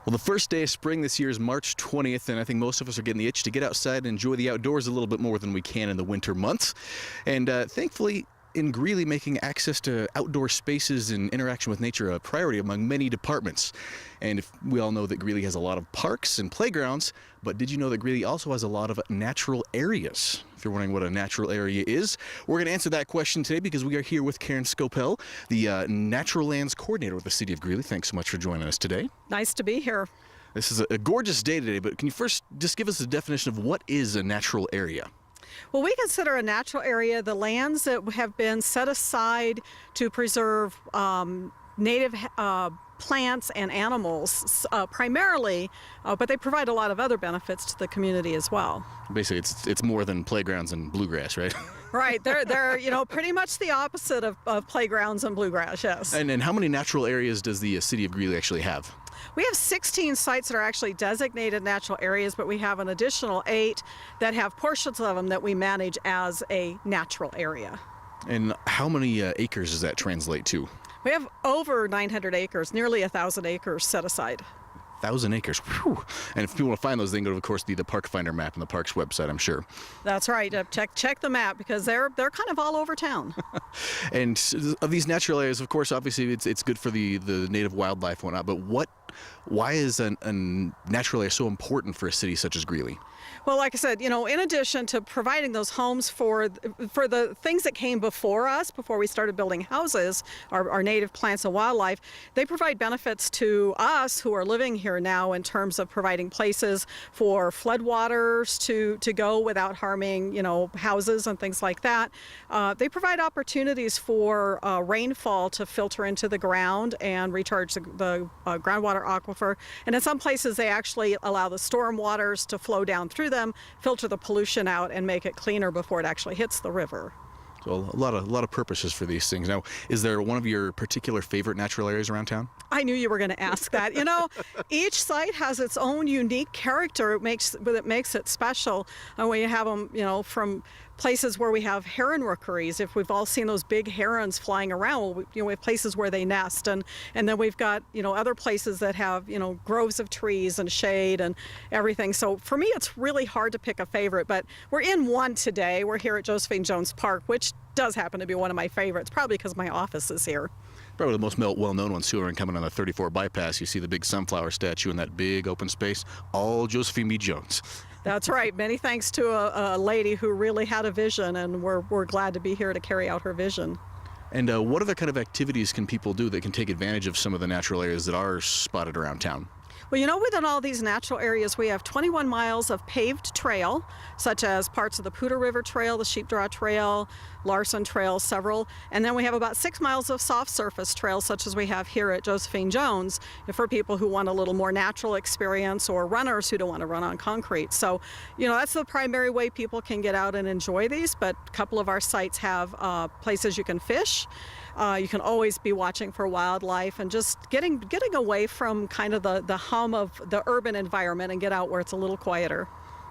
Well, the first day of spring this year is March 20th, and I think most of us are getting the itch to get outside and enjoy the outdoors a little bit more than we can in the winter months. And thankfully, in Greeley, making access to outdoor spaces and interaction with nature a priority among many departments. And if we all know that Greeley has a lot of parks and playgrounds, but did you know that Greeley also has a lot of natural areas? If you're wondering what a natural area is, we're going to answer that question today because we are here with Karen Scopel, the Natural Lands Coordinator with the City of Greeley. Thanks so much for joining us today. Nice to be here. This is a gorgeous day today, but can you first just give us a definition of what is a natural area? Well, we consider a natural area the lands that have been set aside to preserve native plants and animals primarily, but they provide a lot of other benefits to the community as well. Basically, it's more than playgrounds and bluegrass, right? Right, they're pretty much the opposite of playgrounds and bluegrass, yes. And how many natural areas does the City of Greeley actually have? We have 16 sites that are actually designated natural areas, but we have an additional 8 that have portions of them that we manage as a natural area. And how many acres does that translate to? We have over 900 acres, nearly 1,000 acres set aside. 1,000 acres. Whew. And if people want to find those, they can go to, of course, the Park Finder map on the park's website, I'm sure. That's right. Check the map because they're kind of all over town. And of these natural areas, of course, obviously it's good for the native wildlife and whatnot, but why is a natural area so important for a city such as Greeley? Well, like I said, in addition to providing those homes for the things that came before us, before we started building houses, our native plants and wildlife, they provide benefits to us who are living here now in terms of providing places for floodwaters to go without harming, houses and things like that. They provide opportunities for rainfall to filter into the ground and recharge the groundwater aquifer. And in some places, they actually allow the storm waters to flow down through them, filter the pollution out, and make it cleaner before it actually hits the river. So a lot of purposes for these things. Now, is there one of your particular favorite natural areas around town? I knew you were going to ask that. Each site has its own unique character that makes it special. And we have them, from places where we have heron rookeries. If we've all seen those big herons flying around, we have places where they nest, and then we've got other places that have groves of trees and shade and everything. So for me, it's really hard to pick a favorite. But we're in one today. We're here at Josephine Jones Park, which does happen to be one of my favorites, probably because my office is here. Probably the most well-known ones too are coming on the 34 bypass. You see the big sunflower statue in that big open space, all Josephine B. Jones. That's right. Many thanks to a lady who really had a vision, and we're glad to be here to carry out her vision. And what other kind of activities can people do that can take advantage of some of the natural areas that are spotted around town? Well, within all these natural areas, we have 21 miles of paved trail, such as parts of the Poudre River Trail, the Sheep Draw Trail, Larson Trail, several. And then we have about 6 miles of soft surface trails, such as we have here at Josephine Jones, for people who want a little more natural experience or runners who don't want to run on concrete. So, that's the primary way people can get out and enjoy these. But a couple of our sites have places you can fish. You can always be watching for wildlife and just getting away from kind of the hum of the urban environment and get out where it's a little quieter.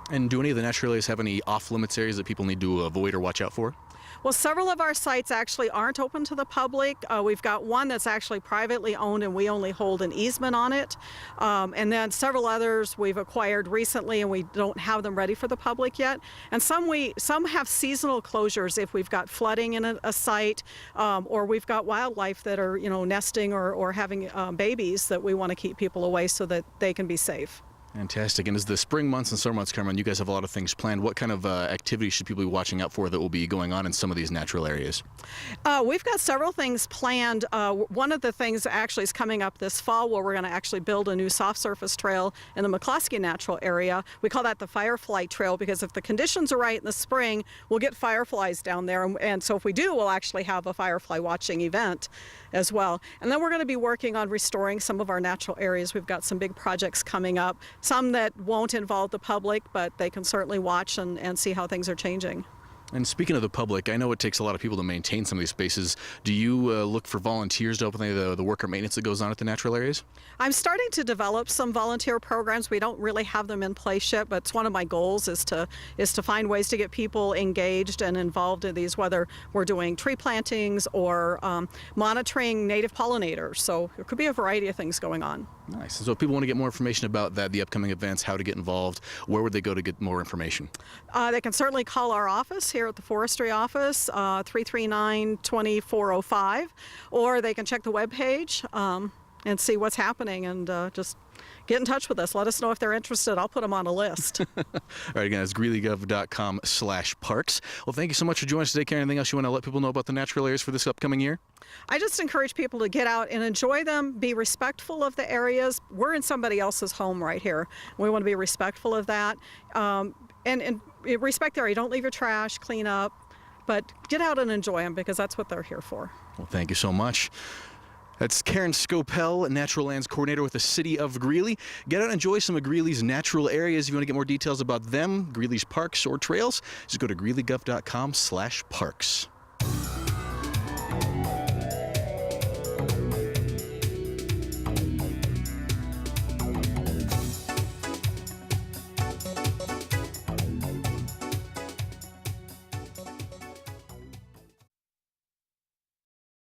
And do any of the natural areas have any off-limits areas that people need to avoid or watch out for? Well, several of our sites actually aren't open to the public. We've got one that's actually privately owned and we only hold an easement on it. And then several others we've acquired recently and we don't have them ready for the public yet. And some have seasonal closures if we've got flooding in a site or we've got wildlife that are, nesting or having babies that we want to keep people away so that they can be safe. Fantastic. And as the spring months and summer months come on, you guys have a lot of things planned. What kind of activities should people be watching out for that will be going on in some of these natural areas? We've got several things planned. One of the things actually is coming up this fall where we're going to actually build a new soft surface trail in the McCloskey Natural Area. We call that the Firefly Trail because if the conditions are right in the spring, we'll get fireflies down there. And so if we do, we'll actually have a firefly watching event as well. And then we're going to be working on restoring some of our natural areas. We've got some big projects coming up. Some that won't involve the public, but they can certainly watch and see how things are changing. And speaking of the public, I know it takes a lot of people to maintain some of these spaces. Do you look for volunteers to open the work or maintenance that goes on at the natural areas? I'm starting to develop some volunteer programs. We don't really have them in place yet, but it's one of my goals is to find ways to get people engaged and involved in these, whether we're doing tree plantings or monitoring native pollinators. So there could be a variety of things going on. Nice. So if people want to get more information about that, the upcoming events, how to get involved, where would they go to get more information? They can certainly call our office here at the forestry office, 339-2405, or they can check the webpage and see what's happening and just get in touch with us. Let us know if they're interested. I'll put them on a list. All right, again, it's greeley.gov.com/parks. Well, thank you so much for joining us today, Karen. Anything else you want to let people know about the natural areas for this upcoming year? I just encourage people to get out and enjoy them, be respectful of the areas. We're in somebody else's home right here. We want to be respectful of that. And respect the area. Don't leave your trash, clean up, but get out and enjoy them because that's what they're here for. Well, thank you so much. That's Karen Scopel, Natural Lands Coordinator with the City of Greeley. Get out and enjoy some of Greeley's natural areas. If you want to get more details about them, Greeley's parks or trails, just go to greeley.gov.com/parks.